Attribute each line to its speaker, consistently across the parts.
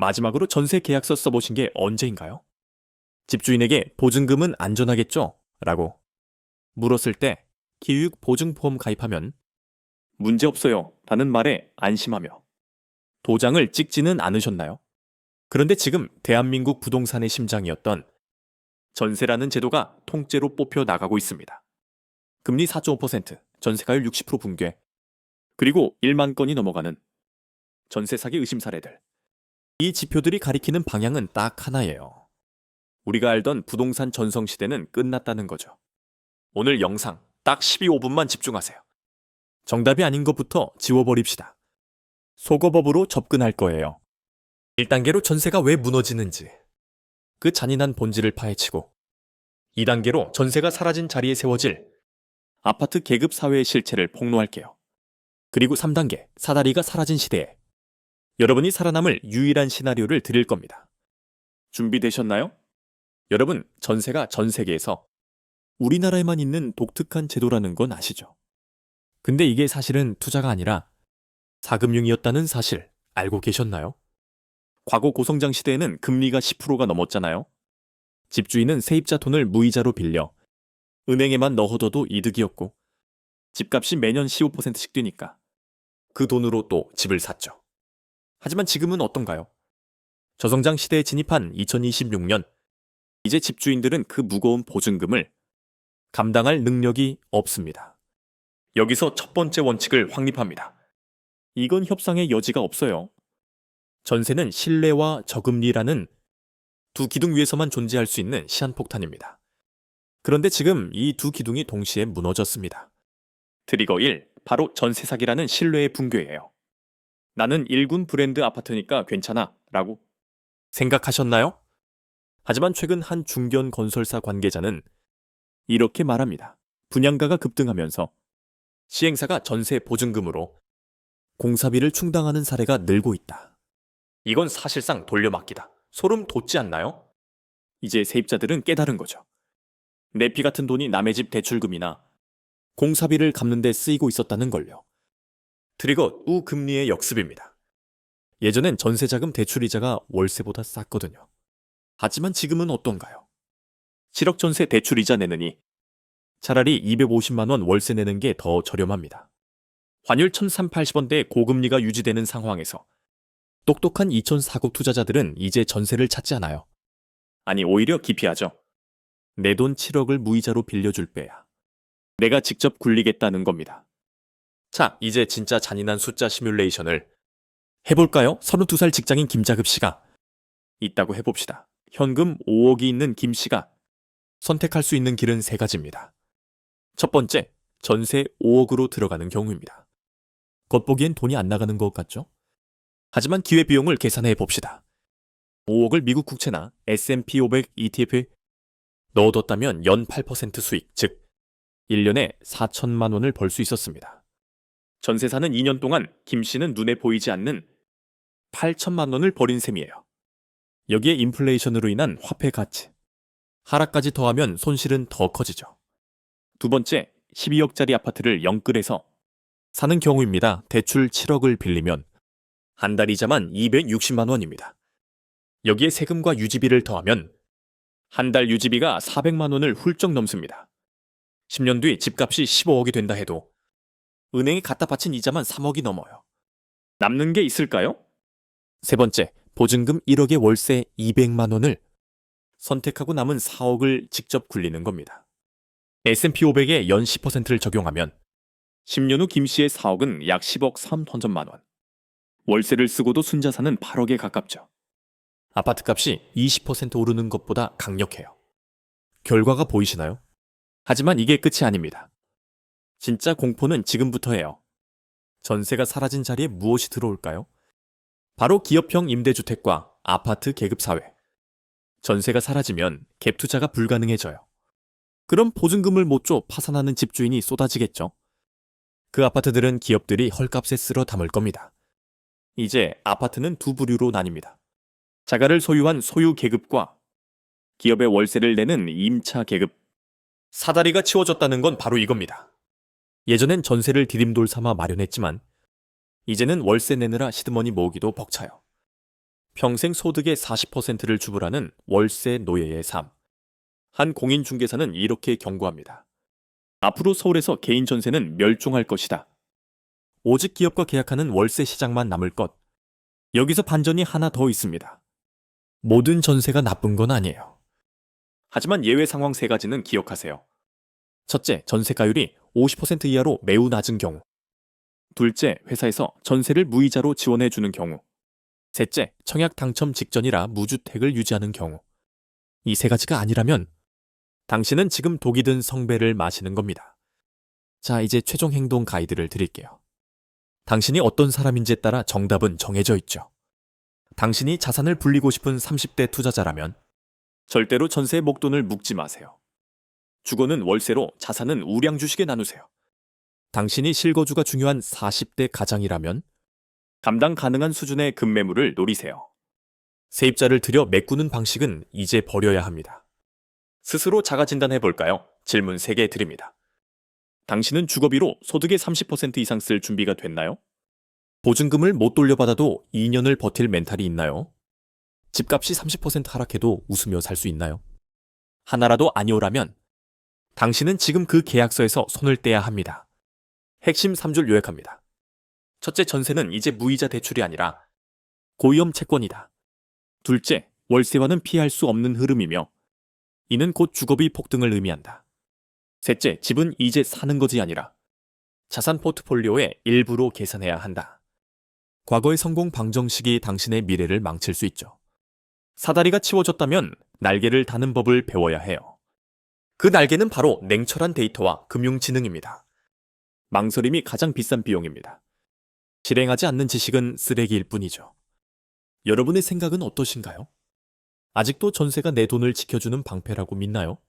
Speaker 1: 마지막으로 전세 계약서 써보신 게 언제인가요? 집주인에게 보증금은 안전하겠죠? 라고 물었을 때 기육 보증보험 가입하면 문제없어요 라는 말에 안심하며 도장을 찍지는 않으셨나요? 그런데 지금 대한민국 부동산의 심장이었던 전세라는 제도가 통째로 뽑혀 나가고 있습니다. 금리 4.5%, 전세가율 60% 붕괴, 그리고 1만 건이 넘어가는 전세 사기 의심 사례들. 이 지표들이 가리키는 방향은 딱 하나예요. 우리가 알던 부동산 전성시대는 끝났다는 거죠. 오늘 영상 딱 12~15분만 집중하세요. 정답이 아닌 것부터 지워버립시다. 속어법으로 접근할 거예요. 1단계로 전세가 왜 무너지는지, 그 잔인한 본질을 파헤치고 2단계로 전세가 사라진 자리에 세워질 아파트 계급 사회의 실체를 폭로할게요. 그리고 3단계, 사다리가 사라진 시대에 여러분이 살아남을 유일한 시나리오를 드릴 겁니다. 준비되셨나요? 여러분, 전세가 전 세계에서 우리나라에만 있는 독특한 제도라는 건 아시죠? 근데 이게 사실은 투자가 아니라 자금융이었다는 사실 알고 계셨나요? 과거 고성장 시대에는 금리가 10%가 넘었잖아요. 집주인은 세입자 돈을 무이자로 빌려 은행에만 넣어둬도 이득이었고 집값이 매년 15%씩 뛰니까 그 돈으로 또 집을 샀죠. 하지만 지금은 어떤가요? 저성장 시대에 진입한 2026년, 이제 집주인들은 그 무거운 보증금을 감당할 능력이 없습니다. 여기서 첫 번째 원칙을 확립합니다. 이건 협상의 여지가 없어요. 전세는 신뢰와 저금리라는 두 기둥 위에서만 존재할 수 있는 시한폭탄입니다. 그런데 지금 이 두 기둥이 동시에 무너졌습니다. 트리거 1, 바로 전세 사기라는 신뢰의 붕괴예요. 나는 1군 브랜드 아파트니까 괜찮아 라고 생각하셨나요? 하지만 최근 한 중견 건설사 관계자는 이렇게 말합니다. 분양가가 급등하면서 시행사가 전세 보증금으로 공사비를 충당하는 사례가 늘고 있다. 이건 사실상 돌려막기다. 소름 돋지 않나요? 이제 세입자들은 깨달은 거죠. 내 피 같은 돈이 남의 집 대출금이나 공사비를 갚는 데 쓰이고 있었다는 걸요. 트리거 우금리의 역습입니다. 예전엔 전세자금 대출이자가 월세보다 쌌거든요. 하지만 지금은 어떤가요? 7억 전세 대출이자 내느니 차라리 250만 원 월세 내는 게 더 저렴합니다. 환율 1,380원대의 고금리가 유지되는 상황에서 똑똑한 2,004국 투자자들은 이제 전세를 찾지 않아요. 아니, 오히려 기피하죠. 내 돈 7억을 무이자로 빌려줄 빼야 내가 직접 굴리겠다는 겁니다. 자, 이제 진짜 잔인한 숫자 시뮬레이션을 해볼까요? 32살 직장인 김자급 씨가 있다고 해봅시다. 현금 5억이 있는 김 씨가 선택할 수 있는 길은 세 가지입니다. 첫 번째, 전세 5억으로 들어가는 경우입니다. 겉보기엔 돈이 안 나가는 것 같죠? 하지만 기회비용을 계산해 봅시다. 5억을 미국 국채나 S&P 500 ETF에 넣어뒀다면 연 8% 수익, 즉 1년에 4천만 원을 벌 수 있었습니다. 전세 사는 2년 동안 김 씨는 눈에 보이지 않는 8천만 원을 벌인 셈이에요. 여기에 인플레이션으로 인한 화폐 가치, 하락까지 더하면 손실은 더 커지죠. 두 번째, 12억짜리 아파트를 영끌해서 사는 경우입니다. 대출 7억을 빌리면 한 달 이자만 260만 원입니다. 여기에 세금과 유지비를 더하면 한 달 유지비가 400만 원을 훌쩍 넘습니다. 10년 뒤 집값이 15억이 된다 해도 은행에 갖다 바친 이자만 3억이 넘어요. 남는 게 있을까요? 세 번째, 보증금 1억에 월세 200만 원을 선택하고 남은 4억을 직접 굴리는 겁니다. S&P 500에 연 10%를 적용하면 10년 후 김 씨의 4억은 약 10억 3천만 원. 월세를 쓰고도 순자산은 8억에 가깝죠. 아파트값이 20% 오르는 것보다 강력해요. 결과가 보이시나요? 하지만 이게 끝이 아닙니다. 진짜 공포는 지금부터예요. 전세가 사라진 자리에 무엇이 들어올까요? 바로 기업형 임대주택과 아파트 계급사회. 전세가 사라지면 갭투자가 불가능해져요. 그럼 보증금을 못 줘 파산하는 집주인이 쏟아지겠죠. 그 아파트들은 기업들이 헐값에 쓸어 담을 겁니다. 이제 아파트는 두 부류로 나뉩니다. 자가를 소유한 소유 계급과 기업의 월세를 내는 임차 계급. 사다리가 치워졌다는 건 바로 이겁니다. 예전엔 전세를 디딤돌 삼아 마련했지만 이제는 월세 내느라 시드머니 모으기도 벅차요. 평생 소득의 40%를 주불하는 월세 노예의 삶. 한 공인중개사는 이렇게 경고합니다. 앞으로 서울에서 개인 전세는 멸종할 것이다. 오직 기업과 계약하는 월세 시장만 남을 것. 여기서 반전이 하나 더 있습니다. 모든 전세가 나쁜 건 아니에요. 하지만 예외 상황 세 가지는 기억하세요. 첫째, 전세가율이 50% 이하로 매우 낮은 경우. 둘째, 회사에서 전세를 무이자로 지원해 주는 경우. 셋째, 청약 당첨 직전이라 무주택을 유지하는 경우. 이 세 가지가 아니라면 당신은 지금 독이 든 성배를 마시는 겁니다. 자, 이제 최종 행동 가이드를 드릴게요. 당신이 어떤 사람인지에 따라 정답은 정해져 있죠. 당신이 자산을 불리고 싶은 30대 투자자라면 절대로 전세의 목돈을 묶지 마세요. 주거는 월세로, 자산은 우량 주식에 나누세요. 당신이 실거주가 중요한 40대 가장이라면 감당 가능한 수준의 급매물을 노리세요. 세입자를 들여 메꾸는 방식은 이제 버려야 합니다. 스스로 자가 진단해 볼까요? 질문 3개 드립니다. 당신은 주거비로 소득의 30% 이상 쓸 준비가 됐나요? 보증금을 못 돌려받아도 2년을 버틸 멘탈이 있나요? 집값이 30% 하락해도 웃으며 살 수 있나요? 하나라도 아니오라면 당신은 지금 그 계약서에서 손을 떼야 합니다. 핵심 3줄 요약합니다. 첫째, 전세는 이제 무이자 대출이 아니라 고위험 채권이다. 둘째, 월세와는 피할 수 없는 흐름이며 이는 곧 주거비 폭등을 의미한다. 셋째, 집은 이제 사는 것이 아니라 자산 포트폴리오의 일부로 계산해야 한다. 과거의 성공 방정식이 당신의 미래를 망칠 수 있죠. 사다리가 치워졌다면 날개를 다는 법을 배워야 해요. 그 날개는 바로 냉철한 데이터와 금융지능입니다. 망설임이 가장 비싼 비용입니다. 실행하지 않는 지식은 쓰레기일 뿐이죠. 여러분의 생각은 어떠신가요? 아직도 전세가 내 돈을 지켜주는 방패라고 믿나요?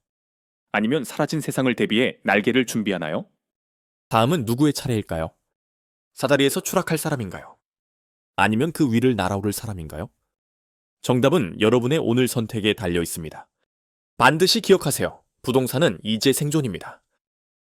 Speaker 1: 아니면 사라진 세상을 대비해 날개를 준비하나요? 다음은 누구의 차례일까요? 사다리에서 추락할 사람인가요? 아니면 그 위를 날아오를 사람인가요? 정답은 여러분의 오늘 선택에 달려 있습니다. 반드시 기억하세요. 부동산은 이제 생존입니다.